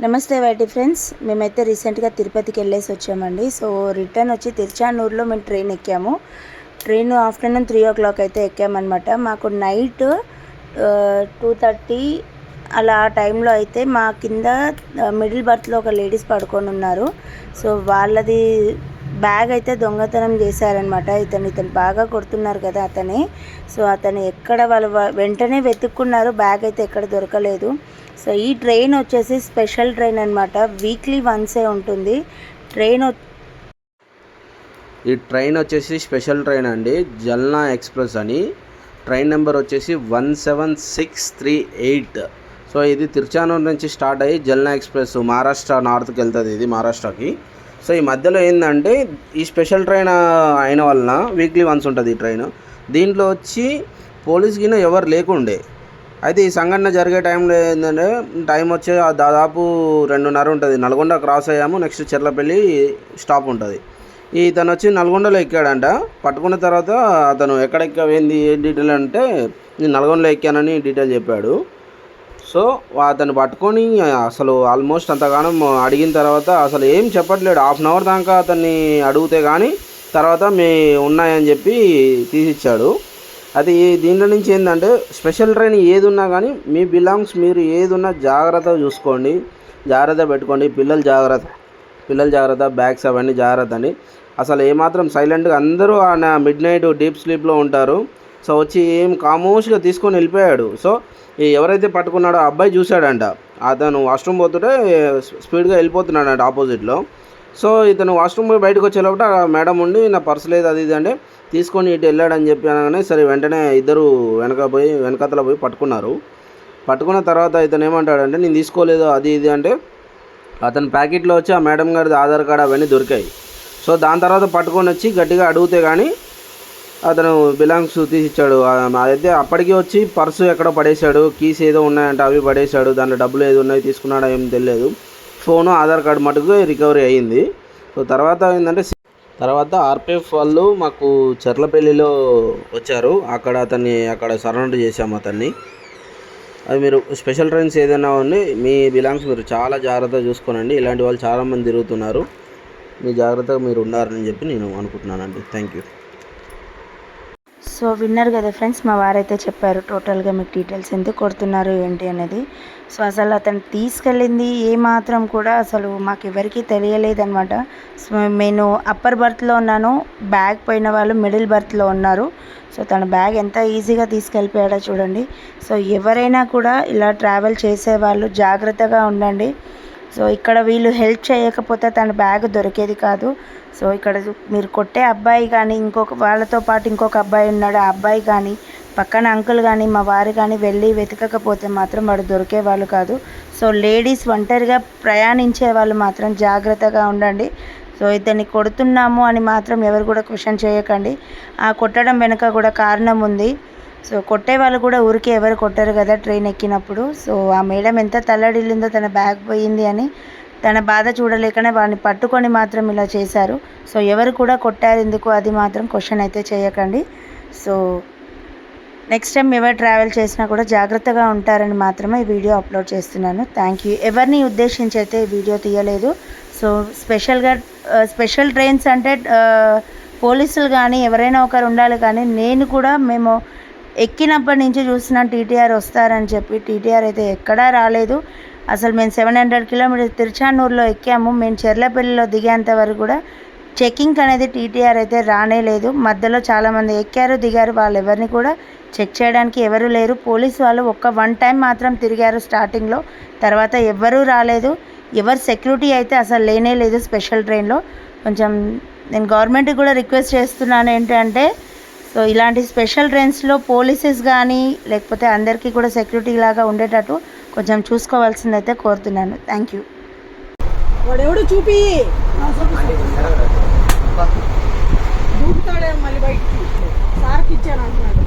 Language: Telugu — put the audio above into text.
నమస్తే వైటీ ఫ్రెండ్స్, మేమైతే రీసెంట్గా తిరుపతికి వెళ్ళేసి వచ్చామండి. సో రిటర్న్ వచ్చి తిరుచానూరులో మేము ట్రైన్ ఎక్కాము. ట్రైన్ ఆఫ్టర్నూన్ 3 o'clock అయితే ఎక్కామన్నమాట. మాకు నైట్ 2:30 అలా ఆ టైంలో అయితే మా కింద మిడిల్ బర్త్లో ఒక లేడీస్ పడుకొని ఉన్నారు. సో వాళ్ళది బ్యాగ్ అయితే దొంగతనం చేశారనమాట. ఇతను బాగా కొడుతున్నారు కదా అతనే. సో అతను ఎక్కడ వాళ్ళు వెంటనే వెతుక్కున్నారు, బ్యాగ్ అయితే ఎక్కడ దొరకలేదు. సో ఈ ట్రైన్ వచ్చేసి స్పెషల్ ట్రైన్ అనమాట, వీక్లీ వన్సే ఉంటుంది ఈ ట్రైన్ వచ్చేసి స్పెషల్ ట్రైన్ అండి, జల్నా ఎక్స్ప్రెస్ అని. ట్రైన్ నెంబర్ వచ్చేసి 17638. సో ఇది తిరుచానూరు నుంచి స్టార్ట్ అయ్యి జల్నా ఎక్స్ప్రెస్ మహారాష్ట్ర నార్త్కి వెళ్తుంది, ఇది మహారాష్ట్రకి. సో ఈ మధ్యలో ఏంటంటే ఈ స్పెషల్ ట్రైన్ అయిన వలన వీక్లీ వన్స్ ఉంటుంది ఈ ట్రైన్. దీంట్లో వచ్చి పోలీస్ గిన ఎవరు లేకుండే. అయితే ఈ సంఘటన జరిగే టైంలో ఏంటంటే టైం వచ్చే దాదాపు 2:30 ఉంటుంది. నల్గొండ క్రాస్ అయ్యాము, నెక్స్ట్ చెర్లపల్లి స్టాప్ ఉంటుంది. ఇతను వచ్చి నల్గొండలో ఎక్కాడంట. పట్టుకున్న తర్వాత అతను ఎక్కడ ఎక్కావేంది ఏ డీటెయిల్ అంటే నేను నల్గొండలో ఎక్కానని డీటెయిల్ చెప్పాడు. సో అతను పట్టుకొని అసలు ఆల్మోస్ట్ అంతగానం అడిగిన తర్వాత అసలు ఏం చెప్పట్లేడు. 1/2 hour దాకా అతన్ని అడిగితే కానీ తర్వాత మీ ఉన్నాయని చెప్పి తీసిచ్చాడు. అది దీంట్లో నుంచి ఏంటంటే స్పెషల్ ట్రైన్ ఏది ఉన్నా కానీ మీ బిలాంగ్స్ మీరు ఏది ఉన్నా జాగ్రత్తగా చూసుకోండి, జాగ్రత్త పెట్టుకోండి. పిల్లలు జాగ్రత్త, బ్యాగ్స్ అవన్నీ జాగ్రత్త అండి. అసలు ఏమాత్రం సైలెంట్గా అందరూ ఆయన మిడ్-నైట్ డీప్ స్లీప్లో ఉంటారు. సో వచ్చి ఏం ఖామోష్గా తీసుకొని వెళ్ళిపోయాడు. సో ఎవరైతే పట్టుకున్నాడో ఆ అబ్బాయి చూశాడంట, అతను వాష్రూమ్ పోతుంటే స్పీడ్గా వెళ్ళిపోతున్నాడంట ఆపోజిట్లో. సో ఇతను వాష్రూమ్ పోయి బయటకు వచ్చేలోపట మేడం ఉండి నా పర్స్ లేదు అది ఇది అంటే తీసుకొని ఇటు వెళ్ళాడని చెప్పి అనగానే సరే వెంటనే ఇద్దరు వెనకతల పోయి పట్టుకున్నారు. పట్టుకున్న తర్వాత ఇతను ఏమంటాడంటే నేను తీసుకోలేదు అది ఇది అంటే అతని ప్యాకెట్లో వచ్చి ఆ మేడం గారిది ఆధార్ కార్డు అవన్నీ దొరికాయి. సో దాని తర్వాత పట్టుకొని వచ్చి గట్టిగా అడిగితే కానీ అతను బిలాంగ్స్ తీసిచ్చాడు. అయితే అప్పటికి వచ్చి పర్సు ఎక్కడో పడేశాడు, కీస్ ఏదో ఉన్నాయంటే అవి పడేశాడు, దాంట్లో డబ్బులు ఏదో ఉన్నాయి తీసుకున్నాడో ఏం తెలియదు. ఫోను ఆధార్ కార్డు మటుకు రికవరీ అయ్యింది. సో తర్వాత ఏంటంటే ఆర్పిఎఫ్ వాళ్ళు మాకు చెర్లపల్లిలో వచ్చారు, అక్కడ సరౌండ్ చేసాము అతన్ని. అది మీరు స్పెషల్ ట్రైన్స్ ఏదైనా ఉంది మీ బిలాంగ్స్ మీరు చాలా జాగ్రత్తగా చూసుకోనండి. ఇలాంటి వాళ్ళు చాలామంది తిరుగుతున్నారు, మీ జాగ్రత్తగా మీరు ఉన్నారని చెప్పి నేను అనుకుంటున్నానండి. Thank you. సో విన్నారు కదా ఫ్రెండ్స్, మా వారైతే చెప్పారు టోటల్గా మీకు డీటెయిల్స్ ఎందుకు కొడుతున్నారు ఏంటి అనేది. సో అసలు అతను తీసుకెళ్ళింది ఏమాత్రం కూడా అసలు మాకు ఎవరికీ తెలియలేదన్నమాట. సో నేను అప్పర్ బర్త్లో ఉన్నాను, బ్యాగ్ పోయిన వాళ్ళు మిడిల్ బర్త్లో ఉన్నారు. సో తన బ్యాగ్ ఎంత ఈజీగా తీసుకెళ్ళిపోయాడో చూడండి. సో ఎవరైనా కూడా ఇలా ట్రావెల్ చేసేవాళ్ళు జాగ్రత్తగా ఉండండి. సో ఇక్కడ వీళ్ళు హెల్ప్ చేయకపోతే తన బ్యాగ్ దొరికేది కాదు. సో ఇక్కడ మీరు కొట్టే అబ్బాయి కానీ వాళ్ళతో పాటు ఇంకొక అబ్బాయి ఉన్నాడు, ఆ అబ్బాయి కానీ పక్కన అంకుల్ కానీ మా వారు కానీ వెళ్ళి వెతకకపోతే మాత్రం వాడు దొరికేవాళ్ళు కాదు. సో లేడీస్ ఒంటరిగా ప్రయాణించే వాళ్ళు మాత్రం జాగ్రత్తగా ఉండండి. సో ఇతన్ని కొడుతున్నాము అని మాత్రం ఎవరు కూడా క్వశ్చన్ చేయకండి. ఆ కొట్టడం వెనుక కూడా కారణం ఉంది. సో కొట్టే వాళ్ళు కూడా ఊరికే ఎవరు కొట్టరు కదా ట్రైన్ ఎక్కినప్పుడు. సో ఆ మేడం ఎంత తల్లడిల్లిందో తన బ్యాగ్ పోయింది అని, తన బాధ చూడలేకనే వాడిని పట్టుకొని మాత్రం ఇలా చేశారు. సో ఎవరు కూడా కొట్టారు ఎందుకు అది మాత్రం క్వశ్చన్ అయితే చేయకండి. సో నెక్స్ట్ టైం ఎవరు ట్రావెల్ చేసినా కూడా జాగ్రత్తగా ఉంటారని మాత్రమే ఈ వీడియో అప్లోడ్ చేస్తున్నాను. Thank you. ఎవరిని ఉద్దేశించి అయితే ఈ వీడియో తీయలేదు. సో స్పెషల్ ట్రైన్స్ అంటే పోలీసులు కానీ ఎవరైనా ఒకరు ఉండాలి, కానీ మేము ఎక్కినప్పటి నుంచి చూస్తున్నాం టీటీఆర్ వస్తారని చెప్పి. టీటీఆర్ అయితే ఎక్కడా రాలేదు. అసలు మేము 700 kilometers తిరుచానూరులో ఎక్కాము. మేము చెర్లపల్లిలో దిగేంత వరకు కూడా చెకింగ్ అనేది టీటీఆర్ అయితే రానేలేదు. మధ్యలో చాలామంది ఎక్కారు దిగారు, వాళ్ళు ఎవరిని కూడా చెక్ చేయడానికి ఎవరు లేరు. పోలీసు వాళ్ళు వన్ టైం మాత్రం తిరిగారు స్టార్టింగ్లో, తర్వాత ఎవ్వరూ రాలేదు. ఎవరు సెక్యూరిటీ అయితే అసలు లేనే లేదు స్పెషల్ ట్రైన్లో. కొంచెం నేను గవర్నమెంట్కి కూడా రిక్వెస్ట్ చేస్తున్నాను ఏంటంటే, సో ఇలాంటి స్పెషల్ ట్రైన్స్లో పోలీసెస్ కానీ లేకపోతే అందరికీ కూడా సెక్యూరిటీ లాగా ఉండేటట్టు కొంచెం చూసుకోవాల్సిందైతే కోరుతున్నాను. Thank you. వాడెవడు చూపి దూకుతాడే మళ్ళీ బయటికి సార్కి ఇచ్చాను అంటున్నాడు.